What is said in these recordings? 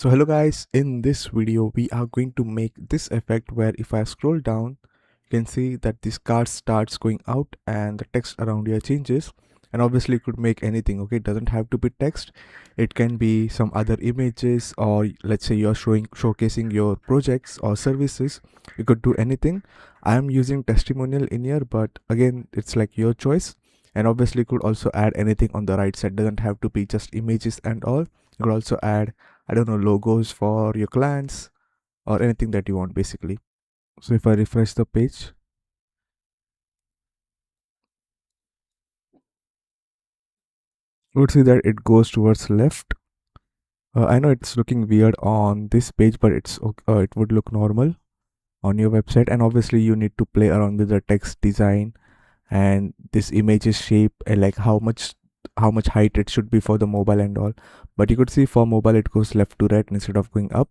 So hello guys, in this video we are going to make this effect where if I scroll down, you can see that this card starts going out and the text around here changes. And obviously you could make anything, okay? It doesn't have to be text. It can be some other images, or let's say you're showcasing your projects or services. You could do anything. I am using testimonial in here, but again it's like your choice. And obviously you could also add anything on the right side. Doesn't have to be just images and all. You could also add, I don't know, logos for your clients or anything that you want basically. So if I refresh the page, you would see that it goes towards left. I know it's looking weird on this page, but it would look normal on your website. And obviously you need to play around with the text design and this image's shape and like how much height it should be for the mobile and all. But you could see for mobile it goes left to right instead of going up.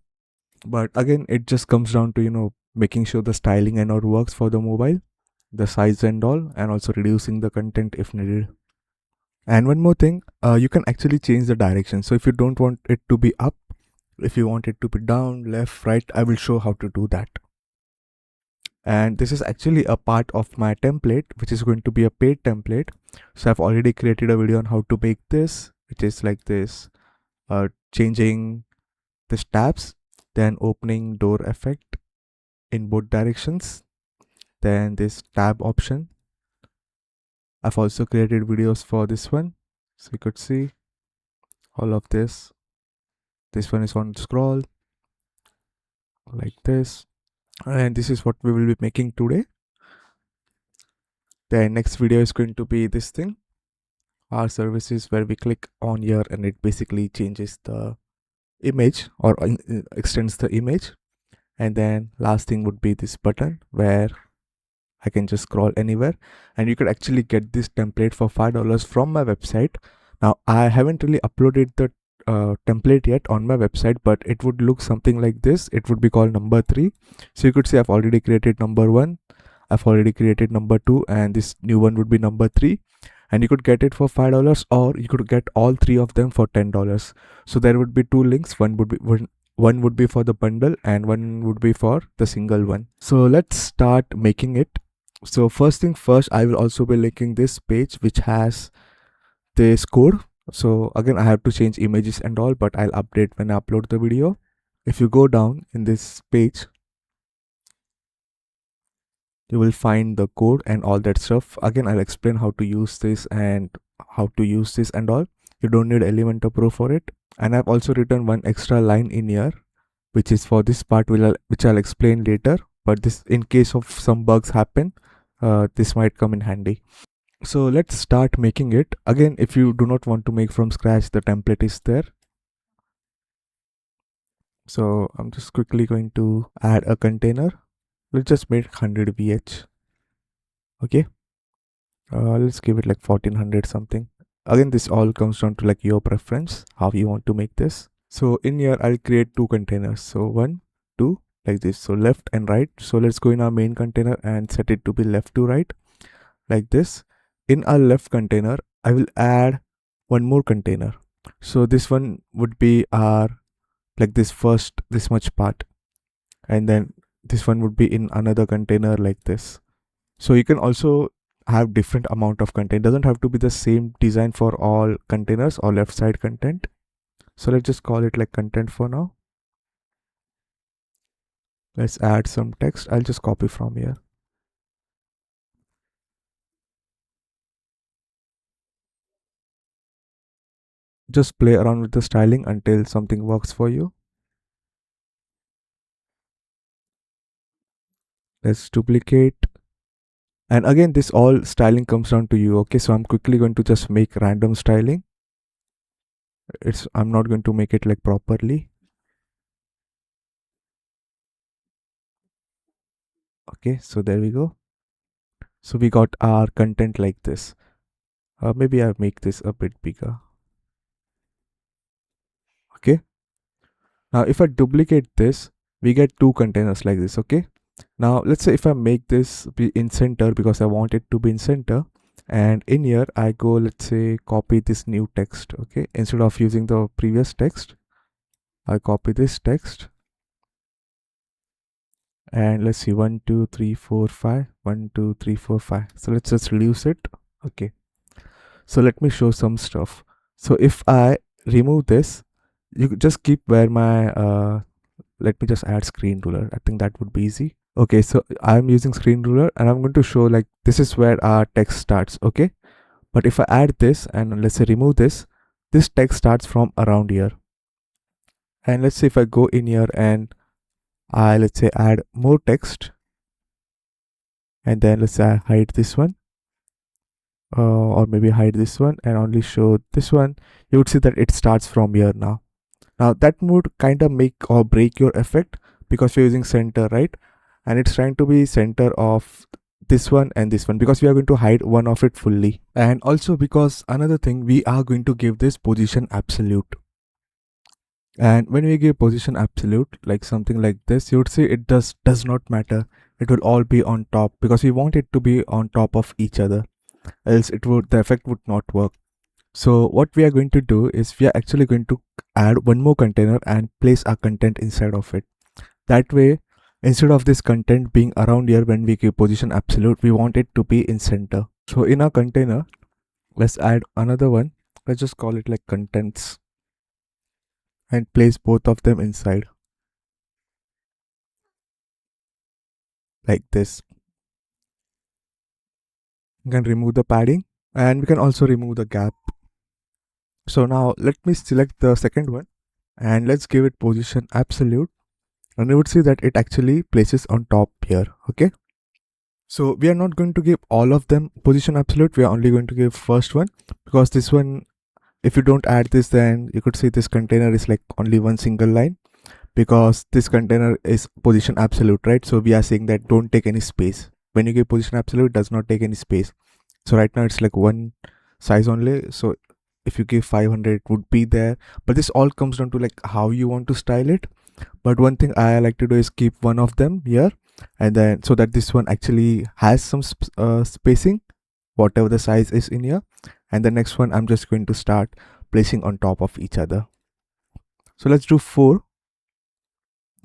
But again, it just comes down to making sure the styling and all works for the mobile, the size and all, and also reducing the content if needed. And one more thing, you can actually change the direction. So if you don't want it to be up, if you want it to be down, left, right, I will show how to do that. And this is actually a part of my template, which is going to be a paid template. So I've already created a video on how to make this, which is like this, changing this tabs, then opening door effect in both directions, then this tab option. I've also created videos for this one, so you could see all of this. This one is on scroll like this, and this is what we will be making today. The next video is going to be this thing, our services, where we click on here and it basically changes the image or extends the image. And then last thing would be this button where I can just scroll anywhere, and you could actually get this template for $5 from my website. Now I haven't really uploaded the template yet on my website, but it would look something like this. It would be called number 3. So you could see I've already created number 1, I've already created number 2, and this new one would be number 3. And you could get it for $5, or you could get all 3 of them for $10. So there would be 2 links. One would be for the bundle and one would be for the single one. So let's start making it. So first thing first, I will also be linking this page which has this code. So again, I have to change images and all, but I'll update when I upload the video. If you go down in this page, you will find the code and all that stuff. Again, I'll explain how to use this and all. You don't need Elementor Pro for it. And I've also written one extra line in here, which is for this part, which I'll explain later. But this, in case of some bugs happen, this might come in handy. So let's start making it. Again, if you do not want to make from scratch, the template is there. So I'm just quickly going to add a container. Let's just make 100 VH. Okay. Let's give it like 1400 something. Again, this all comes down to like your preference, how you want to make this. So in here, I'll create 2 containers. So 1, 2, like this. So left and right. So let's go in our main container and set it to be left to right, like this. In our left container, I will add one more container. So this one would be our, like this much part. And then this one would be in another container like this. So you can also have different amount of content. It doesn't have to be the same design for all containers or left side content. So let's just call it like content for now. Let's add some text. I'll just copy from here. Just play around with the styling until something works for you. Let's duplicate. And again, this all styling comes down to you. Okay, so I'm quickly going to just make random styling. I'm not going to make it like properly. Okay, so there we go. So we got our content like this. Maybe I'll make this a bit bigger. Okay. Now if I duplicate this, we get 2 containers like this. Okay. Now let's say if I make this be in center, because I want it to be in center, and in here I go, let's say, copy this new text. Okay, instead of using the previous text, I copy this text, and let's see, 1 2 3 4 5, 1 2 3 4 5. So let's just reduce it. Okay, so let me show some stuff. So if I remove this, you could just keep where my let me just add screen ruler. I think that would be easy. Okay, so I'm using screen ruler, and I'm going to show like this is where our text starts. Okay, but if I add this and let's say remove this text starts from around here. And let's say if I go in here and I let's say add more text, and then let's say I hide this one, or maybe hide this one and only show this one, you would see that it starts from here now. Now that would kind of make or break your effect because you're using center, right? And it's trying to be center of this one and this one, because we are going to hide one of it fully. And also because another thing, we are going to give this position absolute. And when we give position absolute, like something like this, you would see it does not matter. It will all be on top because we want it to be on top of each other, else the effect would not work. So what we are going to do is we are actually going to add one more container and place our content inside of it. That way, instead of this content being around here when we give position absolute, we want it to be in center. So in our container, let's add another one. Let's just call it like contents and place both of them inside like this. You can remove the padding, and we can also remove the gap. So now let me select the second one and let's give it position absolute, and you would see that it actually places on top here. Okay, so we are not going to give all of them position absolute. We are only going to give first one, because this one, if you don't add this, then you could see this container is like only one single line, because this container is position absolute, right? So we are saying that don't take any space. When you give position absolute, it does not take any space. So right now it's like one size only. So if you give 500, it would be there. But this all comes down to like how you want to style it. But one thing I like to do is keep one of them here, and then so that this one actually has some spacing, whatever the size is in here. And the next one I'm just going to start placing on top of each other. So let's do 4,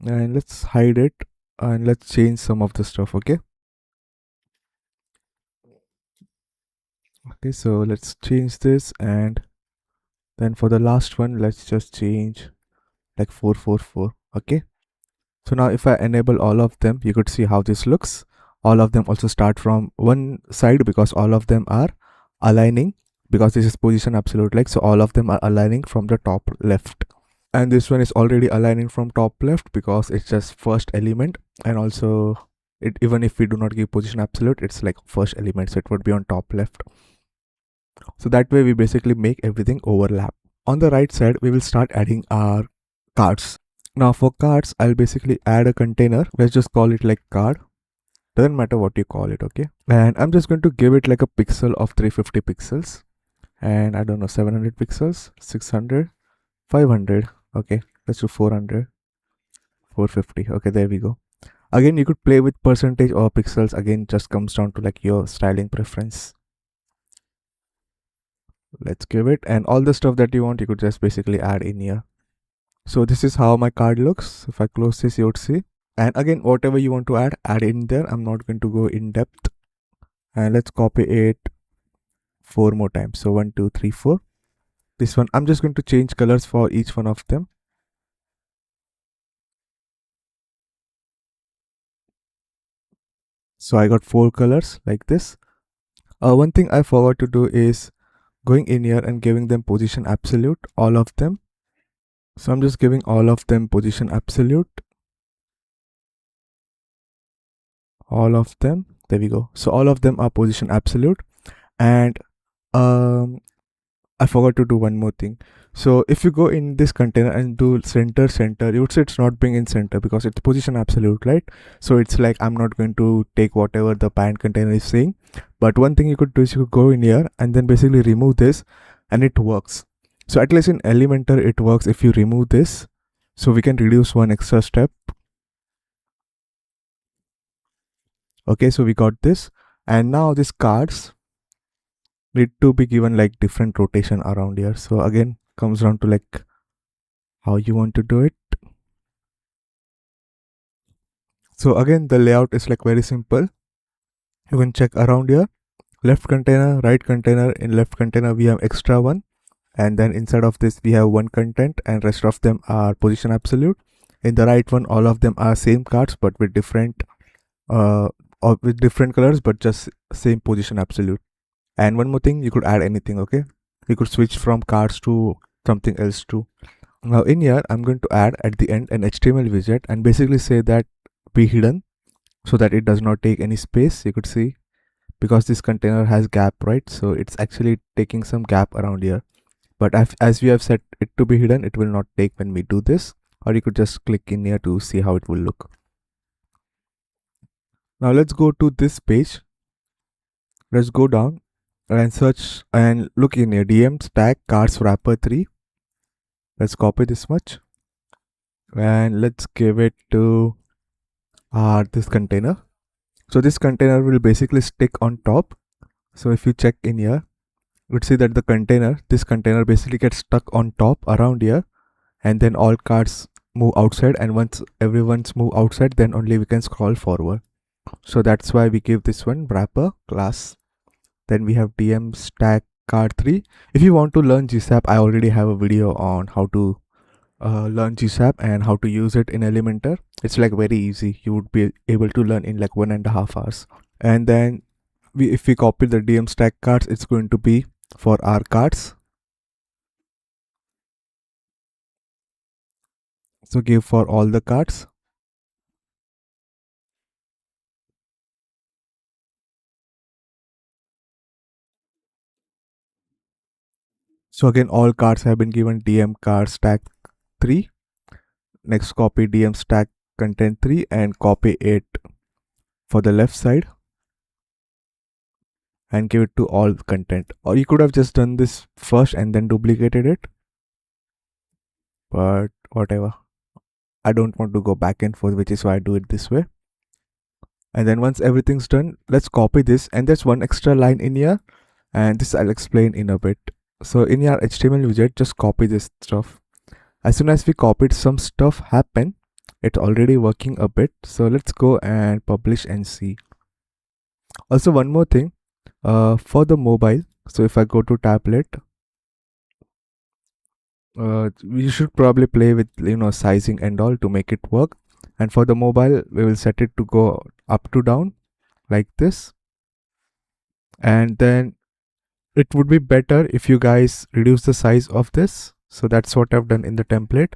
and let's hide it, and let's change some of the stuff. Okay, so let's change this, and then for the last one, let's just change like 444. Okay, so now if I enable all of them, you could see how this looks. All of them also start from one side because all of them are aligning, because this is position absolute, like, so all of them are aligning from the top left. And this one is already aligning from top left because it's just first element, and also it, even if we do not give position absolute, it's like first element, so it would be on top left. So that way we basically make everything overlap. On the right side, we will start adding our cards. Now for cards, I'll basically add a container. Let's just call it like card. Doesn't matter what you call it, okay? And I'm just going to give it like a pixel of 350 pixels. And I don't know, 700 pixels, 600, 500. Okay, let's do 400, 450. Okay, there we go. Again, you could play with percentage or pixels. Again, just comes down to like your styling preference. Let's give it, and all the stuff that you want, you could just basically add in here. So this is how my card looks. If I close this, you would see. And again, whatever you want to add in there. I'm not going to go in depth. And let's copy it 4 more times. So 1 2 3 4. This one, I'm just going to change colors for each one of them. So I got 4 colors like this. One thing I forgot to do is going in here and giving them position absolute, all of them. So I'm just giving all of them position absolute. All of them. There we go. So all of them are position absolute. And I forgot to do one more thing. So if you go in this container and do center, you would say it's not being in center because it's position absolute, right? So it's like I'm not going to take whatever the parent container is saying. But one thing you could do is you could go in here and then basically remove this, and it works. So at least in Elementor it works if you remove this. So we can reduce one extra step. Okay, so we got this. And now these cards need to be given like different rotation around here. So again, comes down to like how you want to do it. So again, the layout is like very simple. You can check around here, left container, right container. In left container we have extra one, and then inside of this we have one content, and rest of them are position absolute. In the right one, all of them are same cards but with different or with different colors, but just same position absolute. And one more thing, you could add anything. Okay, you could switch from cards to something else too. Now in here I'm going to add at the end an HTML widget and basically say that be hidden, so that it does not take any space. You could see, because this container has gap, right? So it's actually taking some gap around here, but as we have set it to be hidden, it will not take when we do this. Or you could just click in here to see how it will look. Now let's go to this page. Let's go down and search and look in here, DM stack cards wrapper 3. Let's copy this much and let's give it to this container. So this container will basically stick on top. So if you check in here, you would see that this container basically gets stuck on top around here, and then all cards move outside, and once everyone's move outside, then only we can scroll forward. So that's why we give this one wrapper class. Then we have DM stack card 3. If you want to learn GSAP, I already have a video on how to learn GSAP and how to use it in Elementor. It's like very easy. You would be able to learn in like 1.5 hours. And then if we copy the DM stack cards, it's going to be for our cards. So give for all the cards. So again, all cards have been given DM card stack 3. Next, copy DM stack content 3 and copy it for the left side and give it to all content. Or you could have just done this first and then duplicated it, but whatever. I don't want to go back and forth, which is why I do it this way. And then once everything's done, let's copy this, and there's one extra line in here, and this I'll explain in a bit. So in your HTML widget, just copy this stuff. As soon as we copied, some stuff happen. It's already working a bit. So let's go and publish and see. Also one more thing, for the mobile. So if I go to tablet, you should probably play with sizing and all to make it work. And for the mobile, we will set it to go up to down like this. And then it would be better if you guys reduce the size of this. So that's what I've done in the template.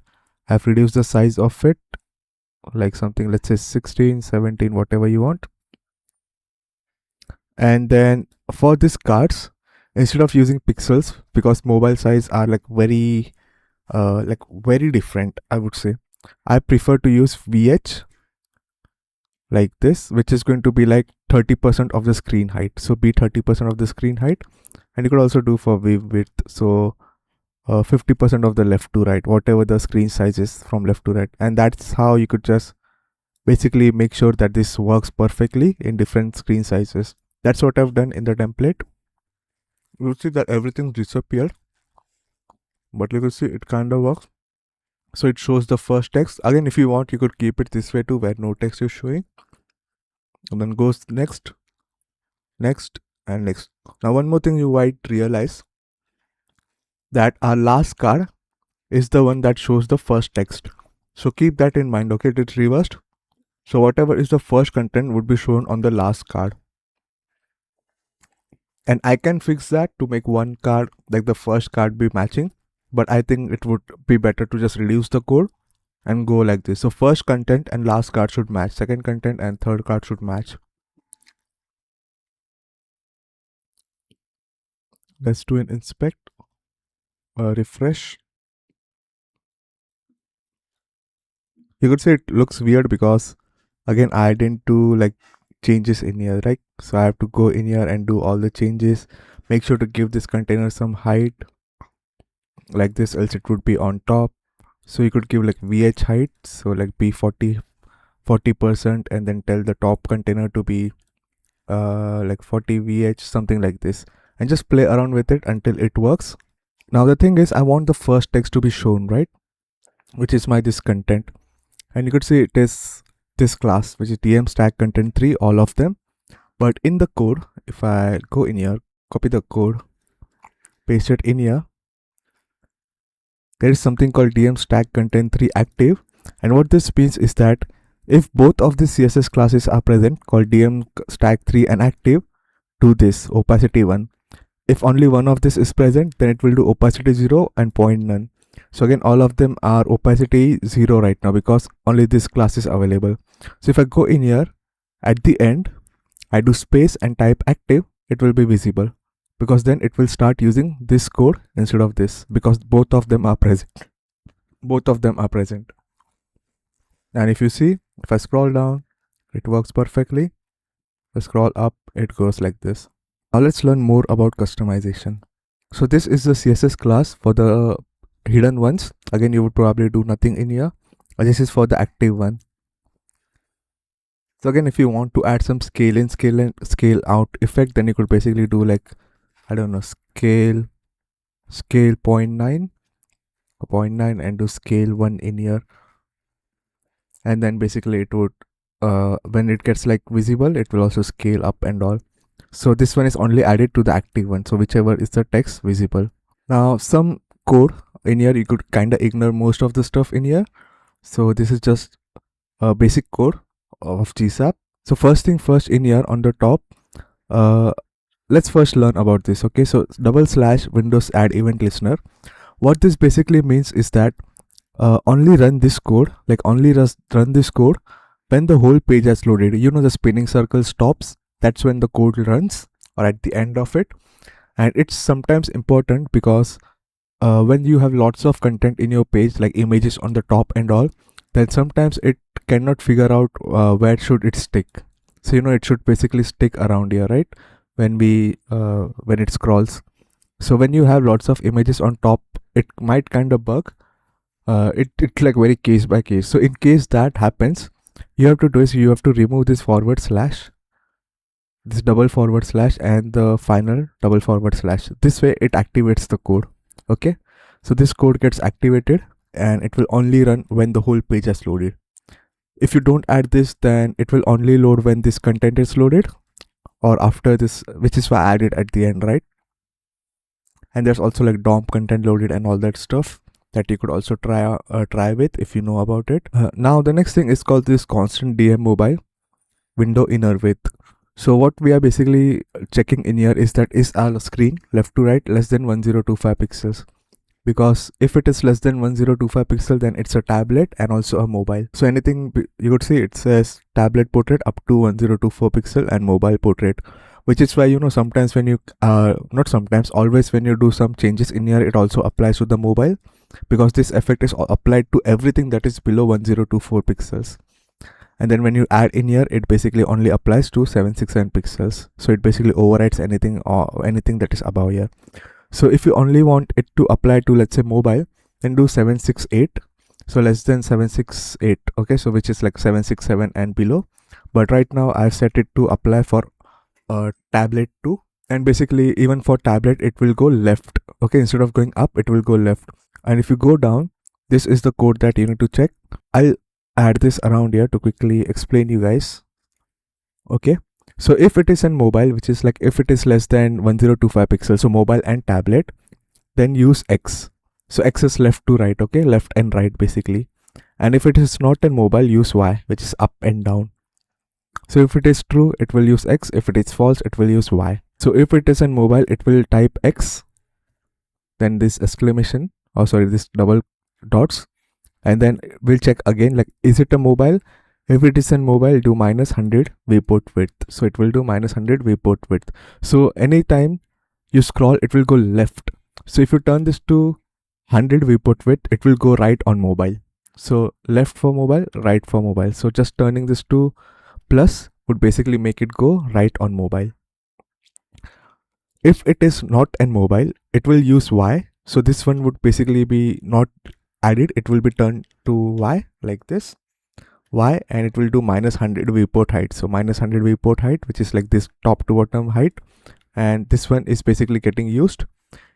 I've reduced the size of it like something, let's say 16, 17, whatever you want. And then for these cards, instead of using pixels, because mobile size are like very different, I would say, I prefer to use VH like this, which is going to be like 30% of the screen height. So be 30% of the screen height. And you could also do for wave width. So 50% of the left to right, whatever the screen size is from left to right. And that's how you could just basically make sure that this works perfectly in different screen sizes. That's what I've done in the template. You'll see that everything disappeared, but you can see it kind of works. So it shows the first text. Again, if you want, you could keep it this way too, where no text is showing. And then goes next, next, and next. Now one more thing you might realize, that our last card is the one that shows the first text. So keep that in mind. Okay, it's reversed. So whatever is the first content would be shown on the last card. And I can fix that to make one card like the first card be matching, but I think it would be better to just reduce the code and go like this. So first content and last card should match, second content and third card should match. Let's do an inspect, refresh. You could say it looks weird because again I didn't do like changes in here, right? So I have to go in here and do all the changes. Make sure to give this container some height like this, else it would be on top. So you could give like VH height, so like be 40%, and then tell the top container to be like 40 VH, something like this, and just play around with it until it works. Now the thing is, I want the first text to be shown, right? which is my this content, and you could see it is this class, which is DM stack content 3, all of them. But in the code, if I go in here, copy the code, paste it in here, there is something called DM stack content 3 active. And what this means is that if both of the CSS classes are present, called DM stack 3 and active, do this opacity 1. If only one of this is present, then it will do opacity 0 and point none. So again, all of them are opacity 0 right now because only this class is available. So if I go in here, at the end, I do space and type active, it will be visible, because then it will start using this code instead of this, because both of them are present. Both of them are present. And if you see, if I scroll down, it works perfectly. If I scroll up, it goes like this. Now let's learn more about customization. So this is the CSS class for the hidden ones. Again, you would probably do nothing in here. This is for the active one. So again, if you want to add some scale in, scale out effect, then you could basically do like, I don't know, scale 0.9 and do scale 1 in here. And then basically it would, when it gets like visible, it will also scale up and all. So this one is only added to the active one. So whichever is the text visible. Now some code in here, you could kind of ignore most of the stuff in here. So this is just a basic code of GSAP. So first thing first, in here on the top, let's first learn about this. Okay, so / Windows add event listener. What this basically means is that only run this code, like only run this code when the whole page has loaded. You know, the spinning circle stops, that's when the code runs, or at the end of it. And it's sometimes important because when you have lots of content in your page, like images on the top and all, then sometimes it cannot figure out where should it stick. So you know, it should basically stick around here, right? When it scrolls. So when you have lots of images on top, it might kind of bug. It's like very case by case. So in case that happens, you have to do is you have to remove this /, this // and the final //. This way it activates the code. Okay, so this code gets activated and it will only run when the whole page has loaded. If you don't add this, then it will only load when this content is loaded, or after this, which is why I added at the end, right? And there's also like DOM content loaded and all that stuff that you could also try with if you know about it. Now the next thing is called this constant DM mobile window inner width. So what we are basically checking in here is that is our screen left to right less than 1025 pixels. Because if it is less than 1025 pixel, then it's a tablet and also a mobile. So anything you could see, it says tablet portrait up to 1024 pixel and mobile portrait, which is why, you know, sometimes when you not sometimes, always when you do some changes in here, it also applies to the mobile, because this effect is applied to everything that is below 1024 pixels. And then when you add in here, it basically only applies to 767 pixels. So it basically overrides anything or anything that is above here. So if you only want it to apply to, let's say, mobile, then do 768. So less than 768. Okay, so which is like 767 and below. But right now I've set it to apply for tablet too. And basically even for tablet, it will go left. Okay, instead of going up, it will go left. And if you go down, this is the code that you need to check. I'll add this around here to quickly explain you guys. Okay, so if it is in mobile, which is like if it is less than 1025 pixels, so mobile and tablet, then use X. So X is left to right, okay, left and right basically. And if it is not in mobile, use Y, which is up and down. So if it is true, it will use X. If it is false, it will use Y. So if it is in mobile, it will type X, then this exclamation, or sorry, this double dots, and then we'll check again, like, is it a mobile? If it is in mobile, do -100 viewport width. So it will do -100 viewport width. So anytime you scroll, it will go left. So if you turn this to 100 viewport width, it will go right on mobile. So left for mobile, right for mobile. So just turning this to plus would basically make it go right on mobile. If it is not in mobile, it will use Y. So this one would basically be not added. It will be turned to Y like this. Y, and it will do -100 viewport height. So -100 viewport height, which is like this top to bottom height. And this one is basically getting used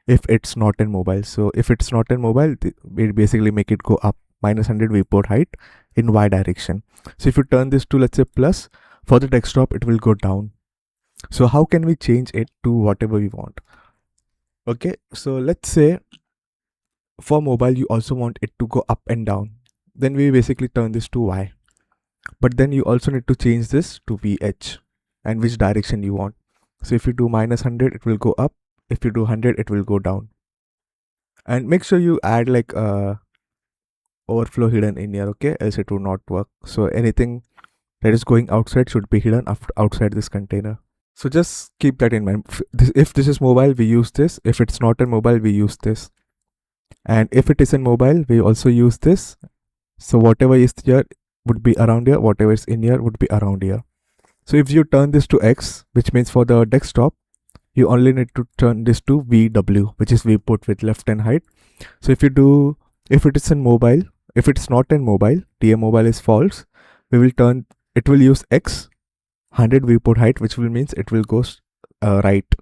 if it's not in mobile. So if it's not in mobile, we basically make it go up -100 viewport height in Y direction. So if you turn this to, let's say, plus, for the desktop it will go down. So how can we change it to whatever we want? Okay, so let's say for mobile you also want it to go up and down. Then we basically turn this to Y. But then you also need to change this to VH and which direction you want. So if you do -100, it will go up. If you do 100, it will go down. And make sure you add like overflow hidden in here, okay? Else it will not work. So anything that is going outside should be hidden outside this container. So just keep that in mind. If this is mobile, we use this. If it's not in mobile, we use this. And if it is in mobile, we also use this. So whatever is here would be around here. Whatever is in here would be around here. So if you turn this to X, which means for the desktop, you only need to turn this to VW, which is viewport width, left and height. So if it is in mobile, if it's not in mobile, DMmobile is false, it will use X 100 viewport height, which will means it will go right.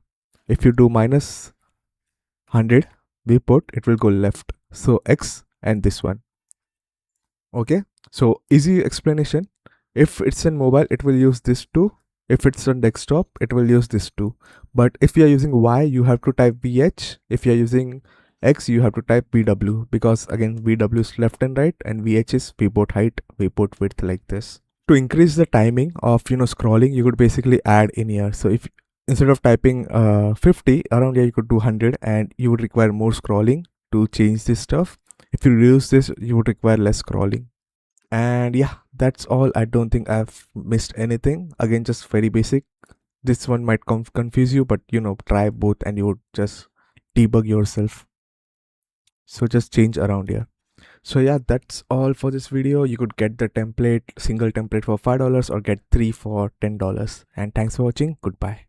If you do -100 viewport, it will go left. So X and this one. Okay, so easy explanation. If it's in mobile, it will use this too. If it's on desktop, it will use this too. But if you are using Y, you have to type VH. If you are using X, you have to type VW, because again VW is left and right and VH is viewport height, viewport width, like this. To increase the timing of scrolling, you could basically add in here. So if instead of typing 50 around here, you could do 100, and you would require more scrolling to change this stuff. If you reduce this, you would require less scrolling. And yeah, that's all. I don't think I've missed anything. Again, just very basic. This one might confuse you, but try both and you would just debug yourself. So just change around here. So yeah, that's all for this video. You could get the single template for $5 or get 3 for $10. And thanks for watching. Goodbye.